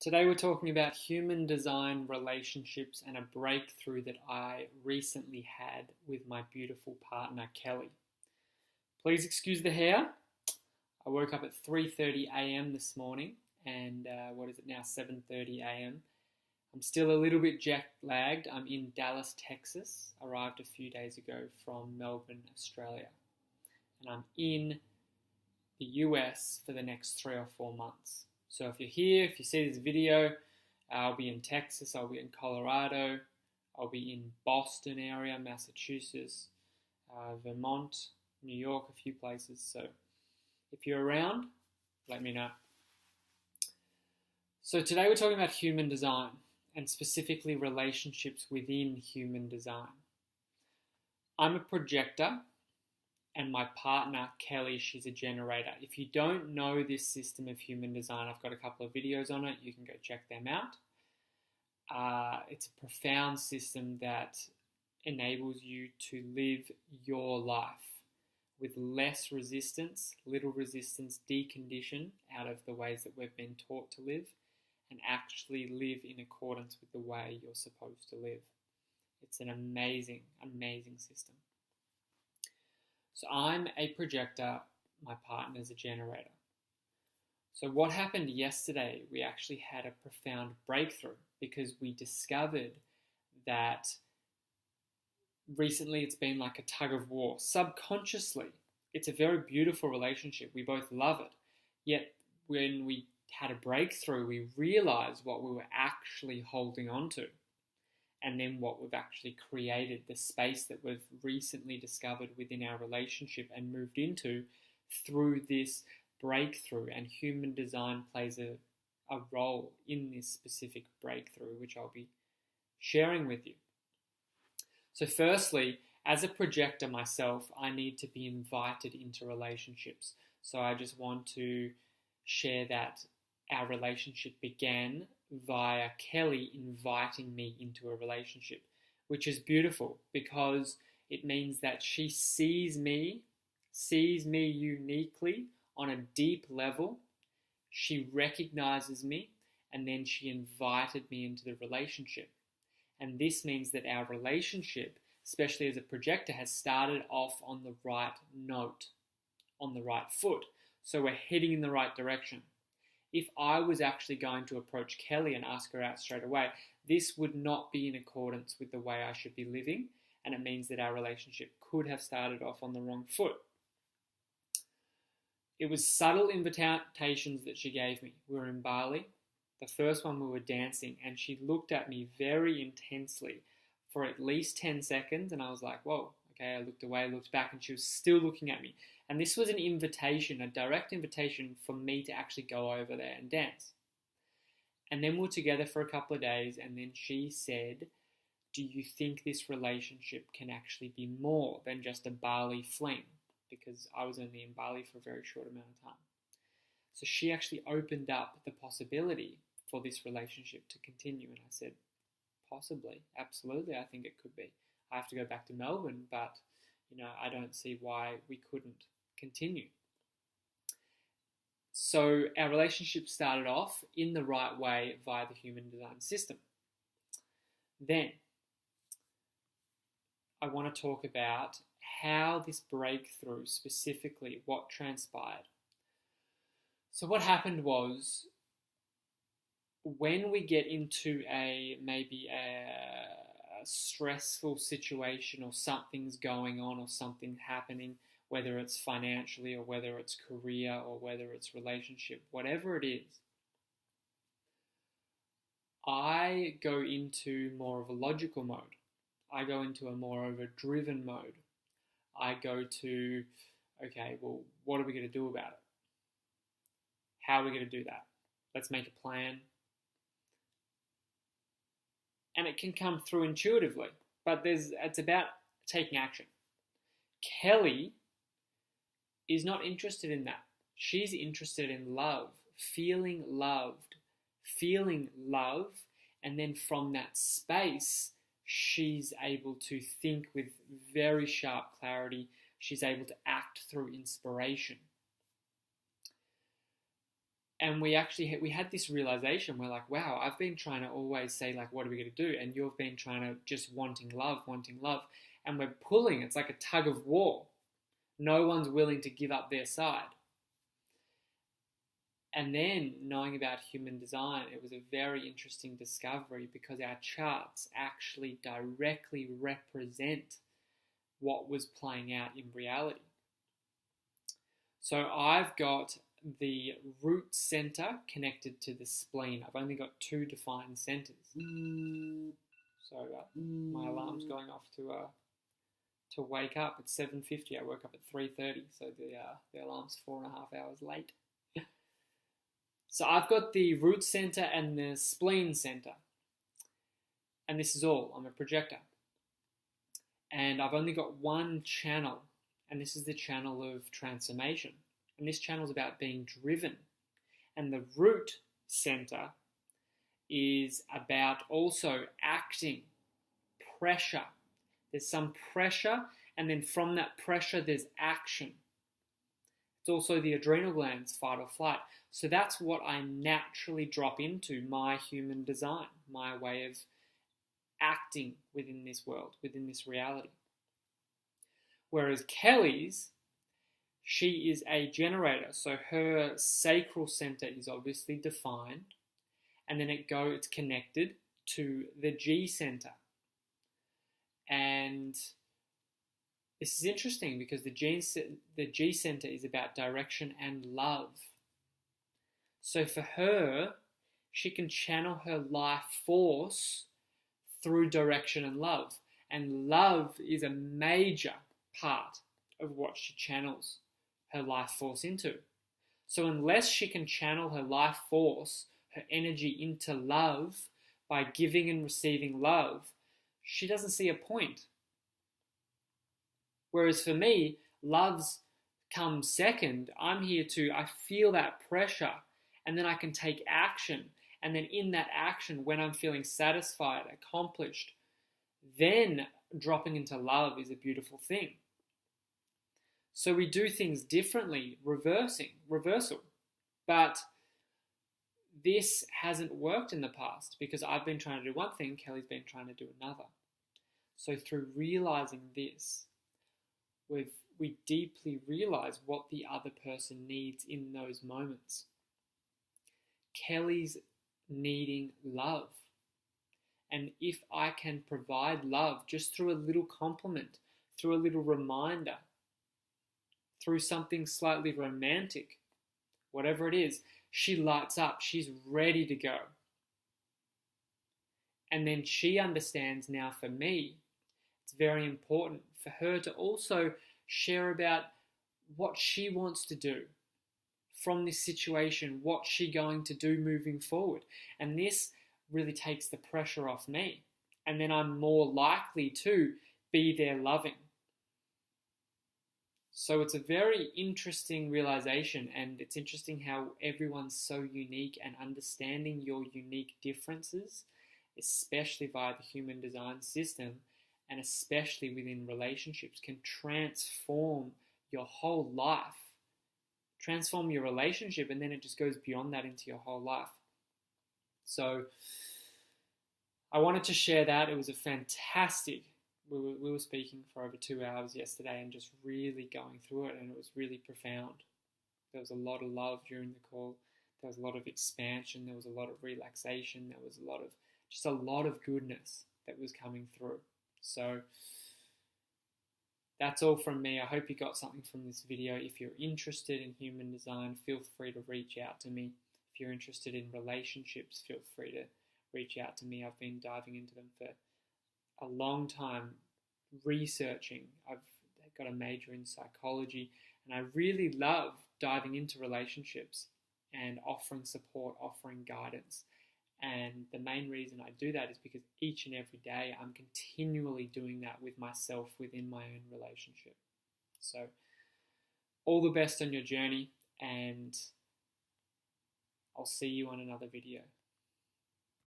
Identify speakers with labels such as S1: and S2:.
S1: Today we're talking about human design relationships and a breakthrough that I recently had with my beautiful partner, Kelly. Please excuse the hair. I woke up at 3:30 a.m. this morning and what is it now, 7:30 a.m. I'm still a little bit jet lagged. I'm in Dallas, Texas. Arrived a few days ago from Melbourne, Australia. And I'm in the US for the next 3 or 4 months. So if you're here, if you see this video, I'll be in Texas, I'll be in Colorado, I'll be in Boston area, Massachusetts, Vermont, New York, a few places. So if you're around, let me know. So today we're talking about human design and specifically relationships within human design. I'm a projector. And my partner, Kelly, she's a generator. If you don't know this system of human design, I've got a couple of videos on it. You can go check them out. It's a profound system that enables you to live your life with less resistance, little resistance, decondition out of the ways that we've been taught to live, and actually live in accordance with the way you're supposed to live. It's an amazing, amazing system. So I'm a projector, my partner's a generator. So what happened yesterday, we actually had a profound breakthrough because we discovered that recently it's been like a tug of war. Subconsciously, it's a very beautiful relationship. We both love it. Yet when we had a breakthrough, we realized what we were actually holding on to. And then what we've actually created, the space that we've recently discovered within our relationship and moved into through this breakthrough. And human design plays a role in this specific breakthrough, which I'll be sharing with you. So firstly, as a projector myself, I need to be invited into relationships. So I just want to share that our relationship began via Kelly inviting me into a relationship, which is beautiful because it means that she sees me uniquely on a deep level. She recognizes me, and then she invited me into the relationship. And this means that our relationship, especially as a projector, has started off on the right note, on the right foot. So we're heading in the right direction. If I was actually going to approach Kelly and ask her out straight away, this would not be in accordance with the way I should be living, and it means that our relationship could have started off on the wrong foot. It was subtle invitations that she gave me. We were in Bali. The first one we were dancing, and she looked at me very intensely for at least 10 seconds, and I was like, whoa, okay, I looked away, looked back, and she was still looking at me. And this was an invitation, a direct invitation for me to actually go over there and dance. And then we were together for a couple of days, and then she said, do you think this relationship can actually be more than just a Bali fling? Because I was only in Bali for a very short amount of time. So she actually opened up the possibility for this relationship to continue. And I said, possibly, absolutely, I think it could be. I have to go back to Melbourne, but I don't see why we couldn't continue. So our relationship started off in the right way via the human design system. Then I want to talk about how this breakthrough, specifically what transpired. So what happened was, when we get into maybe a stressful situation, or something's going on, or something happening, whether it's financially or whether it's career or whether it's relationship, whatever it is, I go into more of a logical mode. I go into a more of a driven mode. I go to, okay, well, what are we going to do about it? How are we going to do that? Let's make a plan. And it can come through intuitively, but it's about taking action. Kelly is not interested in that. She's interested in love, feeling loved, and then from that space, she's able to think with very sharp clarity. She's able to act through inspiration. And we had this realization. We're like, wow, I've been trying to always say, like, what are we going to do? And you've been trying to just wanting love. And we're pulling. It's like a tug of war. No one's willing to give up their side. And then knowing about human design, it was a very interesting discovery because our charts actually directly represent what was playing out in reality. So I've got the root center connected to the spleen. I've only got 2 defined centers. Sorry about my alarm's going off to wake up. It's 7:50. I woke up at 3:30, so the alarm's 4.5 hours late. So I've got the root center and the spleen center. And this is all. I'm a projector. And I've only got one channel, and this is the channel of transformation. And this channel is about being driven. And the root center is about also acting, pressure. There's some pressure, and then from that pressure, there's action. It's also the adrenal glands, fight or flight. So that's what I naturally drop into, my human design, my way of acting within this world, within this reality. Whereas Kelly's, she is a generator, so her sacral center is obviously defined, and then it's connected to the G center. And this is interesting because the G center is about direction and love. So for her, she can channel her life force through direction and love. And love is a major part of what she channels her life force into. So unless she can channel her life force, her energy into love by giving and receiving love, she doesn't see a point. Whereas for me, love's comes second. I feel that pressure, and then I can take action. And then in that action, when I'm feeling satisfied, accomplished, then dropping into love is a beautiful thing. So we do things differently, reversal. But this hasn't worked in the past because I've been trying to do one thing, Kelly's been trying to do another. So through realizing this, we deeply realize what the other person needs in those moments. Kelly's needing love. And if I can provide love just through a little compliment, through a little reminder, through something slightly romantic, whatever it is, she lights up. She's ready to go. And then she understands now for me, it's very important for her to also share about what she wants to do from this situation, what's she going to do moving forward. And this really takes the pressure off me. And then I'm more likely to be there loving. So it's a very interesting realization, and it's interesting how everyone's so unique, and understanding your unique differences, especially via the human design system, and especially within relationships, can transform your whole life, transform your relationship, and then it just goes beyond that into your whole life. So I wanted to share that. It was a fantastic, we were speaking for over 2 hours yesterday and just really going through it, and it was really profound. There was a lot of love during the call. There was a lot of expansion. There was a lot of relaxation. There was a lot of goodness that was coming through. So that's all from me. I hope you got something from this video. If you're interested in human design, feel free to reach out to me. If you're interested in relationships, feel free to reach out to me. I've been diving into them for a long time, researching. I've got a major in psychology, and I really love diving into relationships and offering support, offering guidance. And the main reason I do that is because each and every day I'm continually doing that with myself within my own relationship. So all the best on your journey, and I'll see you on another video.